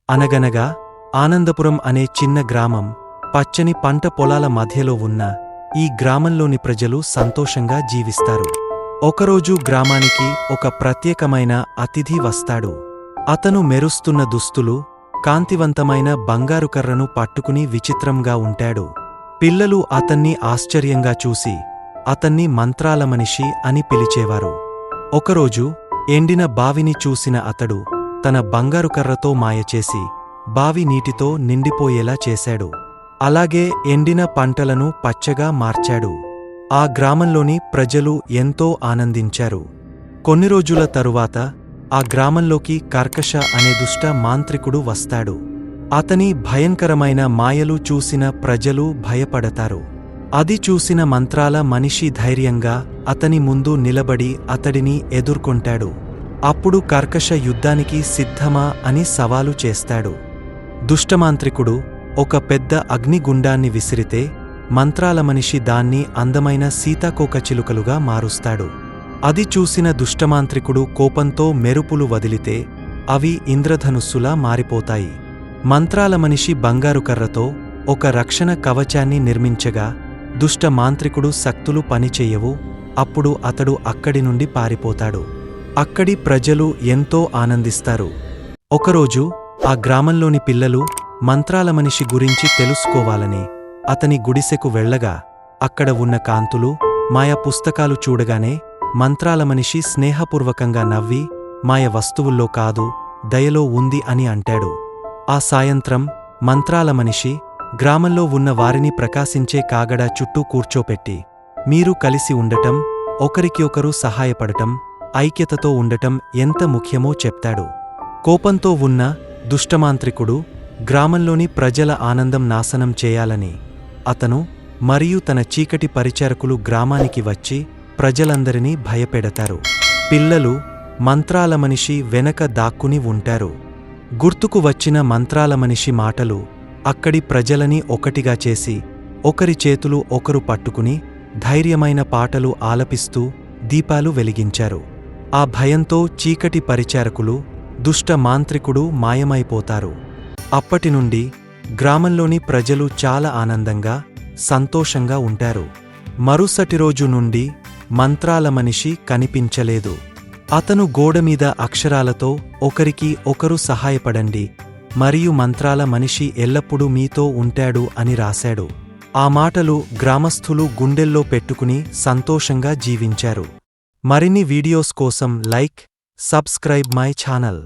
అనగనగా ఆనందపురం అనే చిన్న గ్రామం, పచ్చని పంట పొలాల మధ్యలో ఉన్న ఈ గ్రామంలోని ప్రజలు సంతోషంగా జీవిస్తారు. ఒకరోజు గ్రామానికి ఒక ప్రత్యేకమైన అతిథి వస్తాడు. అతను మెరుస్తున్న దుస్తులు, కాంతివంతమైన బంగారు కర్రను పట్టుకుని విచిత్రంగా ఉంటాడు. పిల్లలు అతన్ని ఆశ్చర్యంగా చూసి అతన్ని మంత్రాల మనిషి అని పిలిచేవారు. ఒకరోజు ఎండిన బావిని చూసిన అతడు తన బంగారు కర్రతో మాయచేసి బావి నీటితో నిండిపోయేలా చేశాడు. అలాగే ఎండిన పంటలను పచ్చగా మార్చాడు. ఆ గ్రామంలోని ప్రజలు ఎంతో ఆనందించారు. కొన్ని రోజుల తరువాత ఆ గ్రామంలోకి కర్కశ అనే దుష్ట మాంత్రికుడు వస్తాడు. అతని భయంకరమైన మాయలు చూసిన ప్రజలు భయపడతారు. అది చూసిన మంత్రాల మనిషి ధైర్యంగా అతని ముందు నిలబడి అతడిని ఎదుర్కొంటాడు. అప్పుడు కర్కశ యుద్ధానికి సిద్ధమా అని సవాలు చేస్తాడు. దుష్టమాంత్రికుడు ఒక పెద్ద అగ్నిగుండాన్ని విసిరితే మంత్రాల మనిషి దాన్ని అందమైన సీతాకోకచిలుకలుగా మారుస్తాడు. అది చూసిన దుష్టమాంత్రికుడు కోపంతో మెరుపులు వదిలితే అవి ఇంద్రధనుస్సులా మారిపోతాయి. మంత్రాల మనిషి బంగారు కర్రతో ఒక రక్షణ కవచాన్ని నిర్మించగా దుష్ట మాంత్రికుడు శక్తులు పనిచెయ్యవు. అప్పుడు అతడు అక్కడి నుండి పారిపోతాడు. అక్కడి ప్రజలు ఎంతో ఆనందిస్తారు. ఒకరోజు ఆ గ్రామంలోని పిల్లలు మంత్రాల మనిషి గురించి తెలుసుకోవాలని అతని గుడిసెకు వెళ్లగా అక్కడ ఉన్న కాంతులు, మాయ పుస్తకాలు చూడగానే మంత్రాల మనిషి స్నేహపూర్వకంగా నవ్వి మాయ వస్తువుల్లో కాదు, దయలో ఉంది అని అంటాడు. ఆ సాయంత్రం మంత్రాల మనిషి గ్రామంలో ఉన్న వారిని ప్రకాశించే కాగడా చుట్టూ కూర్చోపెట్టి మీరు కలిసి ఉండటం, ఒకరికి ఒకరు సహాయపడటం, ఐక్యతతో ఉండటం ఎంత ముఖ్యమో చెప్తాడు. కోపంతో ఉన్న దుష్టమాంత్రికుడు గ్రామంలోని ప్రజల ఆనందం నాశనం చేయాలని అతను మరియు తన చీకటి పరిచారకులు గ్రామానికి వచ్చి ప్రజలందరినీ భయపెడతారు. పిల్లలు మంత్రాల మనిషి వెనక దాక్కుని ఉంటారు. గుర్తుకు వచ్చిన మంత్రాల మనిషి మాటలు అక్కడి ప్రజలని ఒకటిగా చేసి ఒకరి చేతులు ఒకరు పట్టుకుని ధైర్యమైన పాటలు ఆలపిస్తూ దీపాలు వెలిగించారు. ఆ భయంతో చీకటి పరిచారకులు, దుష్ట మాంత్రికుడు మాయమైపోతారు. అప్పటినుండి గ్రామంలోని ప్రజలు చాలా ఆనందంగా, సంతోషంగా ఉంటారు. మరుసటి రోజు నుండి మంత్రాల మనిషి కనిపించలేదు. అతను గోడమీద అక్షరాలతో ఒకరికి ఒకరు సహాయపడండి మరియు మంత్రాల మనిషి ఎల్లప్పుడూ మీతో ఉంటాడు అని రాశాడు. ఆ మాటలు గ్రామస్థులు గుండెల్లో పెట్టుకుని సంతోషంగా జీవించారు. మరిన్ని వీడియోస్ కోసం లైక్, సబ్స్క్రైబ్ మై ఛానల్.